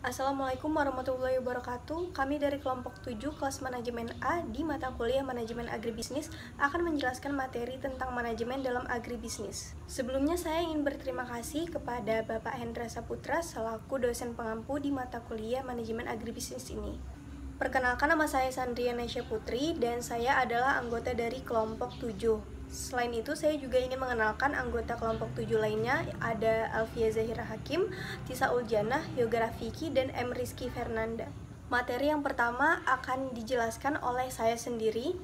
Assalamualaikum warahmatullahi wabarakatuh. Kami dari kelompok 7 kelas manajemen A di mata kuliah manajemen agribisnis akan menjelaskan materi tentang manajemen dalam agribisnis. Sebelumnya saya ingin berterima kasih kepada Bapak Hendra Saputra selaku dosen pengampu di mata kuliah manajemen agribisnis ini. Perkenalkan, nama saya Sandria Nesya Putri dan saya adalah anggota dari kelompok 7. Selain itu, saya juga ingin mengenalkan anggota kelompok 7 lainnya, ada Alfia Zahira Hakim, Tisa Uljana, Yoga Rafiki, dan M. Rizky Fernanda. Materi yang pertama akan dijelaskan oleh saya sendiri.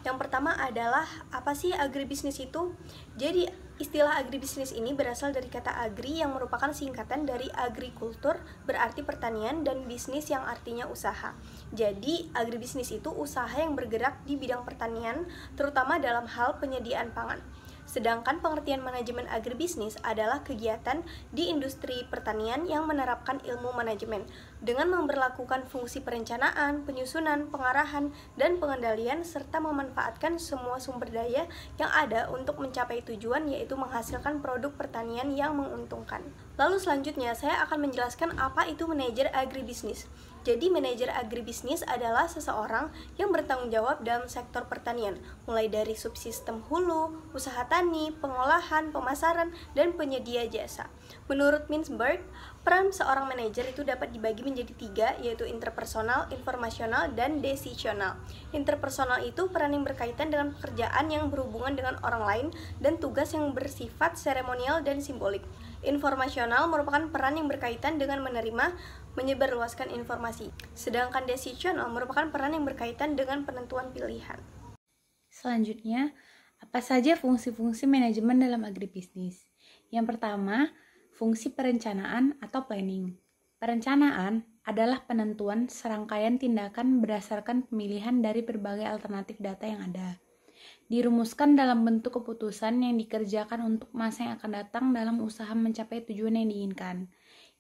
Yang pertama adalah, apa sih agribisnis itu? Jadi, istilah agribisnis ini berasal dari kata agri yang merupakan singkatan dari agrikultur, berarti pertanian, dan bisnis yang artinya usaha. Jadi, agribisnis itu usaha yang bergerak di bidang pertanian, terutama dalam hal penyediaan pangan. Sedangkan pengertian manajemen agribisnis adalah kegiatan di industri pertanian yang menerapkan ilmu manajemen dengan memberlakukan fungsi perencanaan, penyusunan, pengarahan, dan pengendalian serta memanfaatkan semua sumber daya yang ada untuk mencapai tujuan, yaitu menghasilkan produk pertanian yang menguntungkan. Lalu selanjutnya saya akan menjelaskan apa itu manajer agribisnis. Jadi manajer agribisnis adalah seseorang yang bertanggung jawab dalam sektor pertanian, mulai dari subsistem hulu, usaha tani, pengolahan, pemasaran, dan penyedia jasa. Menurut Mintzberg, peran seorang manajer itu dapat dibagi menjadi 3, yaitu interpersonal, informasional, dan desisional. Interpersonal itu peran yang berkaitan dengan pekerjaan yang berhubungan dengan orang lain dan tugas yang bersifat seremonial dan simbolik. Informasional merupakan peran yang berkaitan dengan menerima, menyebarluaskan informasi. Sedangkan decisional merupakan peran yang berkaitan dengan penentuan pilihan. Selanjutnya, apa saja fungsi-fungsi manajemen dalam agribisnis? Yang pertama, fungsi perencanaan atau planning. Perencanaan adalah penentuan serangkaian tindakan berdasarkan pemilihan dari berbagai alternatif data yang ada. Dirumuskan dalam bentuk keputusan yang dikerjakan untuk masa yang akan datang dalam usaha mencapai tujuan yang diinginkan.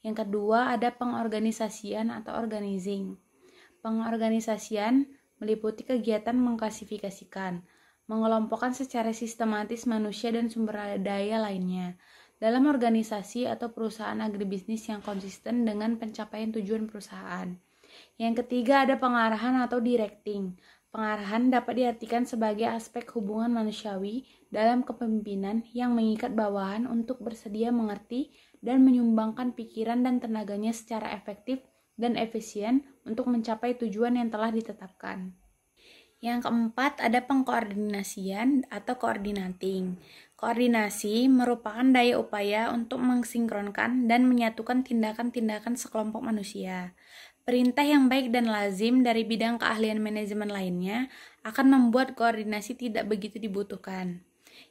Yang kedua, ada pengorganisasian atau organizing. Pengorganisasian meliputi kegiatan mengklasifikasikan, mengelompokkan secara sistematis manusia dan sumber daya lainnya dalam organisasi atau perusahaan agribisnis yang konsisten dengan pencapaian tujuan perusahaan. Yang ketiga, ada pengarahan atau directing. Pengarahan dapat diartikan sebagai aspek hubungan manusiawi dalam kepemimpinan yang mengikat bawahan untuk bersedia mengerti dan menyumbangkan pikiran dan tenaganya secara efektif dan efisien untuk mencapai tujuan yang telah ditetapkan. Yang keempat, ada pengkoordinasian atau coordinating. Koordinasi merupakan daya upaya untuk mensinkronkan dan menyatukan tindakan-tindakan sekelompok manusia. Perintah yang baik dan lazim dari bidang keahlian manajemen lainnya akan membuat koordinasi tidak begitu dibutuhkan.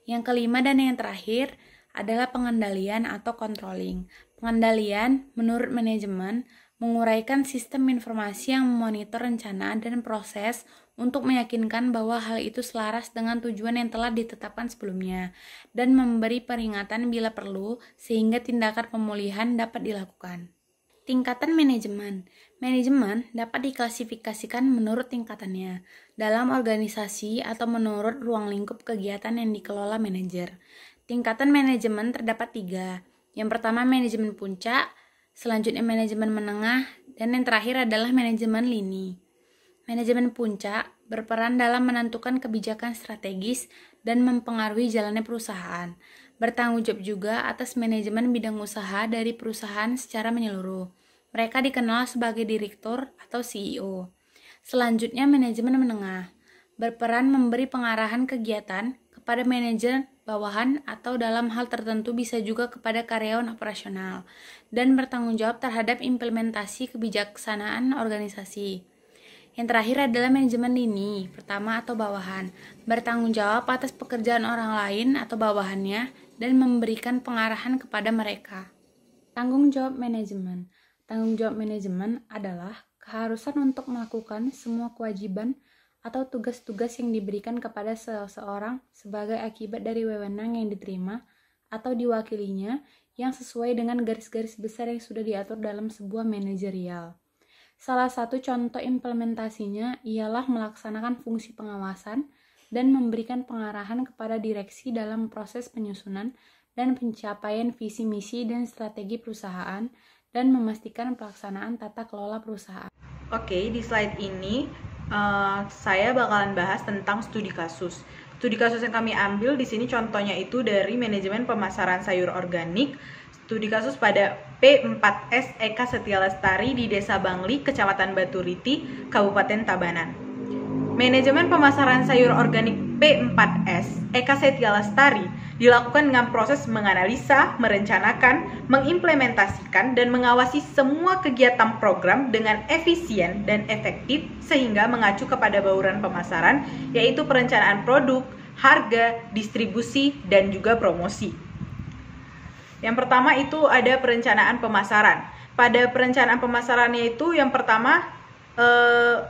Yang kelima dan yang terakhir adalah pengendalian atau controlling. Pengendalian, menurut manajemen, menguraikan sistem informasi yang memonitor rencana dan proses untuk meyakinkan bahwa hal itu selaras dengan tujuan yang telah ditetapkan sebelumnya dan memberi peringatan bila perlu sehingga tindakan pemulihan dapat dilakukan. Tingkatan manajemen. Manajemen dapat diklasifikasikan menurut tingkatannya dalam organisasi atau menurut ruang lingkup kegiatan yang dikelola manajer. Tingkatan manajemen terdapat 3. Yang pertama manajemen puncak, selanjutnya manajemen menengah, dan yang terakhir adalah manajemen lini. Manajemen puncak berperan dalam menentukan kebijakan strategis dan mempengaruhi jalannya perusahaan. Bertanggung jawab juga atas manajemen bidang usaha dari perusahaan secara menyeluruh. Mereka dikenal sebagai direktur atau CEO. Selanjutnya manajemen menengah berperan memberi pengarahan kegiatan kepada manajer bawahan atau dalam hal tertentu bisa juga kepada karyawan operasional dan bertanggung jawab terhadap implementasi kebijaksanaan organisasi. Yang terakhir adalah manajemen lini, pertama atau bawahan, bertanggung jawab atas pekerjaan orang lain atau bawahannya dan memberikan pengarahan kepada mereka. Tanggung jawab manajemen. Tanggung jawab manajemen adalah keharusan untuk melakukan semua kewajiban atau tugas-tugas yang diberikan kepada seseorang sebagai akibat dari wewenang yang diterima atau diwakilinya yang sesuai dengan garis-garis besar yang sudah diatur dalam sebuah manajerial. Salah satu contoh implementasinya ialah melaksanakan fungsi pengawasan dan memberikan pengarahan kepada direksi dalam proses penyusunan dan pencapaian visi misi dan strategi perusahaan dan memastikan pelaksanaan tata kelola perusahaan. Oke, di slide ini saya bakalan bahas tentang studi kasus. Studi kasus yang kami ambil di sini contohnya itu dari manajemen pemasaran sayur organik. Studi kasus pada P4S Eka Setia Lestari di Desa Bangli, Kecamatan Baturiti, Kabupaten Tabanan. Manajemen pemasaran sayur organik P4S Eka Setia Lestari dilakukan dengan proses menganalisa, merencanakan, mengimplementasikan, dan mengawasi semua kegiatan program dengan efisien dan efektif sehingga mengacu kepada bauran pemasaran, yaitu perencanaan produk, harga, distribusi, dan juga promosi. Yang pertama itu ada perencanaan pemasaran. Pada perencanaan pemasarannya itu yang pertama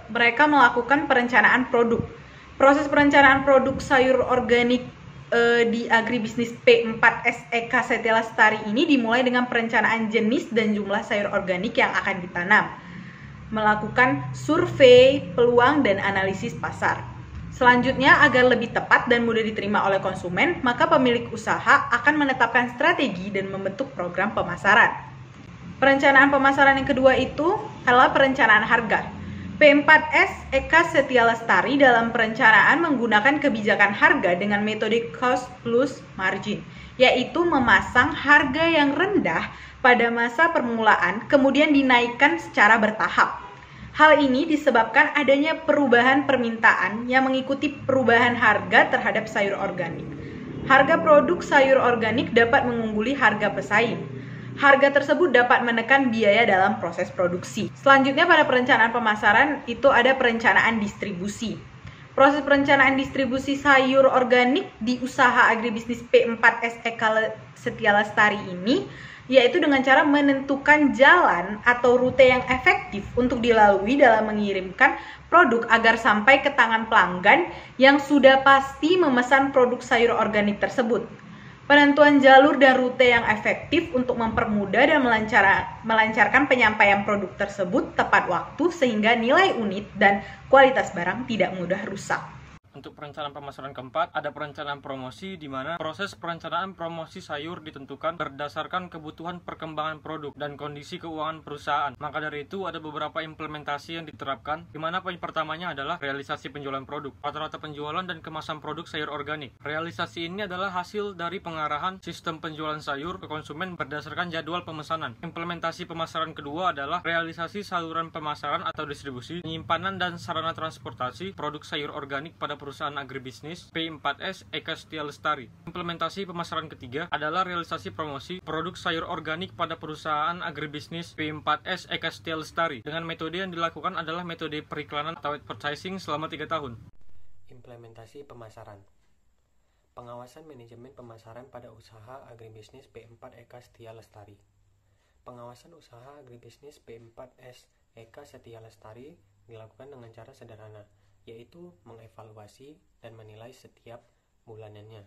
mereka melakukan perencanaan produk. Proses perencanaan produk sayur organik di agribisnis P4S Eka Setia Lestari ini dimulai dengan perencanaan jenis dan jumlah sayur organik yang akan ditanam, melakukan survei, peluang, dan analisis pasar. Selanjutnya, agar lebih tepat dan mudah diterima oleh konsumen, maka pemilik usaha akan menetapkan strategi dan membentuk program pemasaran. Perencanaan pemasaran yang kedua itu adalah perencanaan harga. P4S Eka Setia Lestari dalam perencanaan menggunakan kebijakan harga dengan metode cost plus margin, yaitu memasang harga yang rendah pada masa permulaan kemudian dinaikkan secara bertahap. Hal ini disebabkan adanya perubahan permintaan yang mengikuti perubahan harga terhadap sayur organik. Harga produk sayur organik dapat mengungguli harga pesaing. Harga tersebut dapat menekan biaya dalam proses produksi. Selanjutnya pada perencanaan pemasaran itu ada perencanaan distribusi. Proses perencanaan distribusi sayur organik di usaha agribisnis P4S Eka Setia Lestari ini yaitu dengan cara menentukan jalan atau rute yang efektif untuk dilalui dalam mengirimkan produk agar sampai ke tangan pelanggan yang sudah pasti memesan produk sayur organik tersebut. Penentuan jalur dan rute yang efektif untuk mempermudah dan melancarkan penyampaian produk tersebut tepat waktu sehingga nilai unit dan kualitas barang tidak mudah rusak. Untuk perencanaan pemasaran keempat, ada perencanaan promosi di mana proses perencanaan promosi sayur ditentukan berdasarkan kebutuhan perkembangan produk dan kondisi keuangan perusahaan. Maka dari itu ada beberapa implementasi yang diterapkan, di mana poin pertamanya adalah realisasi penjualan produk, rata-rata penjualan dan kemasan produk sayur organik. Realisasi ini adalah hasil dari pengarahan sistem penjualan sayur ke konsumen berdasarkan jadwal pemesanan. Implementasi pemasaran kedua adalah realisasi saluran pemasaran atau distribusi, penyimpanan dan sarana transportasi produk sayur organik pada perusahaan agribisnis P4S Eka Setia Lestari. Implementasi pemasaran ketiga adalah realisasi promosi produk sayur organik pada perusahaan agribisnis P4S Eka Setia Lestari. Dengan metode yang dilakukan adalah metode periklanan atau advertising selama 3 tahun. Implementasi pemasaran. Pengawasan manajemen pemasaran pada usaha agribisnis P4 Eka Setia Lestari. Pengawasan usaha agribisnis P4S Eka Setia Lestari dilakukan dengan cara sederhana, yaitu mengevaluasi dan menilai setiap bulanannya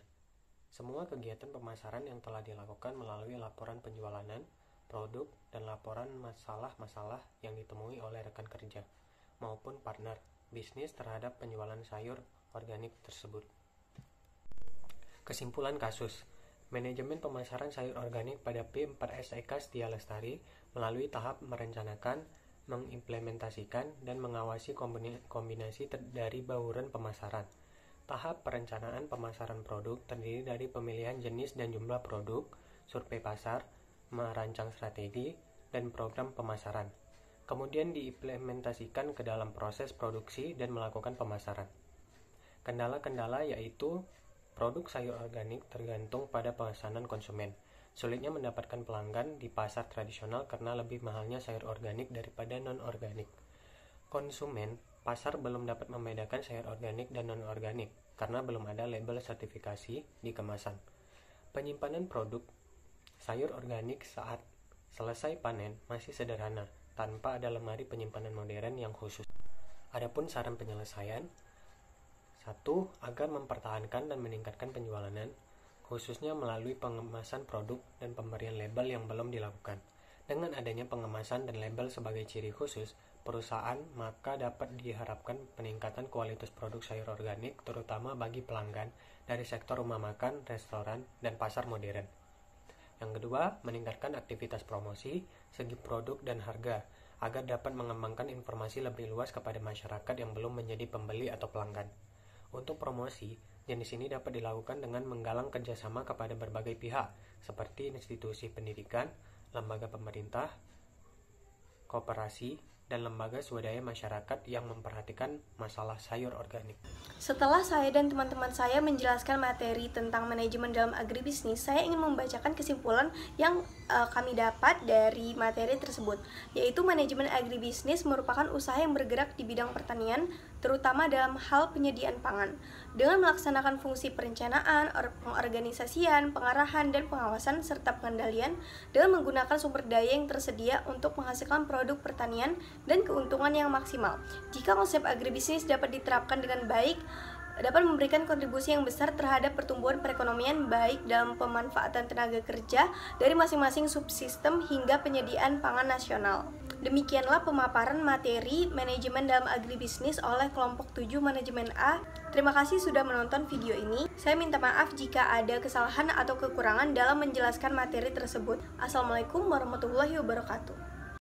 semua kegiatan pemasaran yang telah dilakukan melalui laporan penjualan produk dan laporan masalah-masalah yang ditemui oleh rekan kerja maupun partner bisnis terhadap penjualan sayur organik tersebut. Kesimpulan kasus. Manajemen pemasaran sayur organik pada P4S Eka Setia Lestari melalui tahap merencanakan, mengimplementasikan, dan mengawasi kombinasi dari bauran pemasaran. Tahap perencanaan pemasaran produk terdiri dari pemilihan jenis dan jumlah produk, survei pasar, merancang strategi, dan program pemasaran. Kemudian diimplementasikan ke dalam proses produksi dan melakukan pemasaran. Kendala-kendala yaitu produk sayur organik tergantung pada pesanan konsumen. Sulitnya mendapatkan pelanggan di pasar tradisional karena lebih mahalnya sayur organik daripada non-organik. Konsumen pasar belum dapat membedakan sayur organik dan non-organik karena belum ada label sertifikasi di kemasan. Penyimpanan produk sayur organik saat selesai panen masih sederhana, tanpa ada lemari penyimpanan modern yang khusus. Adapun saran penyelesaian, 1. Agar mempertahankan dan meningkatkan penjualan, khususnya melalui pengemasan produk dan pemberian label yang belum dilakukan. Dengan adanya pengemasan dan label sebagai ciri khusus perusahaan, maka dapat diharapkan peningkatan kualitas produk sayur organik, terutama bagi pelanggan dari sektor rumah makan, restoran, dan pasar modern. Yang kedua, meningkatkan aktivitas promosi, segi produk dan harga, agar dapat mengembangkan informasi lebih luas kepada masyarakat yang belum menjadi pembeli atau pelanggan. Untuk promosi, jenis ini dapat dilakukan dengan menggalang kerjasama kepada berbagai pihak, seperti institusi pendidikan, lembaga pemerintah, koperasi, dan lembaga swadaya masyarakat yang memperhatikan masalah sayur organik. Setelah saya dan teman-teman saya menjelaskan materi tentang manajemen dalam agribisnis, saya ingin membacakan kesimpulan yang kami dapat dari materi tersebut, yaitu manajemen agribisnis merupakan usaha yang bergerak di bidang pertanian, terutama dalam hal penyediaan pangan, dengan melaksanakan fungsi perencanaan, pengorganisasian, pengarahan, dan pengawasan, serta pengendalian, dengan menggunakan sumber daya yang tersedia untuk menghasilkan produk pertanian dan keuntungan yang maksimal. Jika konsep agribisnis dapat diterapkan dengan baik, dapat memberikan kontribusi yang besar terhadap pertumbuhan perekonomian, baik dalam pemanfaatan tenaga kerja dari masing-masing subsistem hingga penyediaan pangan nasional. Demikianlah pemaparan materi manajemen dalam agribisnis oleh kelompok 7 manajemen A. Terima kasih sudah menonton video ini. Saya minta maaf jika ada kesalahan atau kekurangan dalam menjelaskan materi tersebut. Assalamualaikum warahmatullahi wabarakatuh.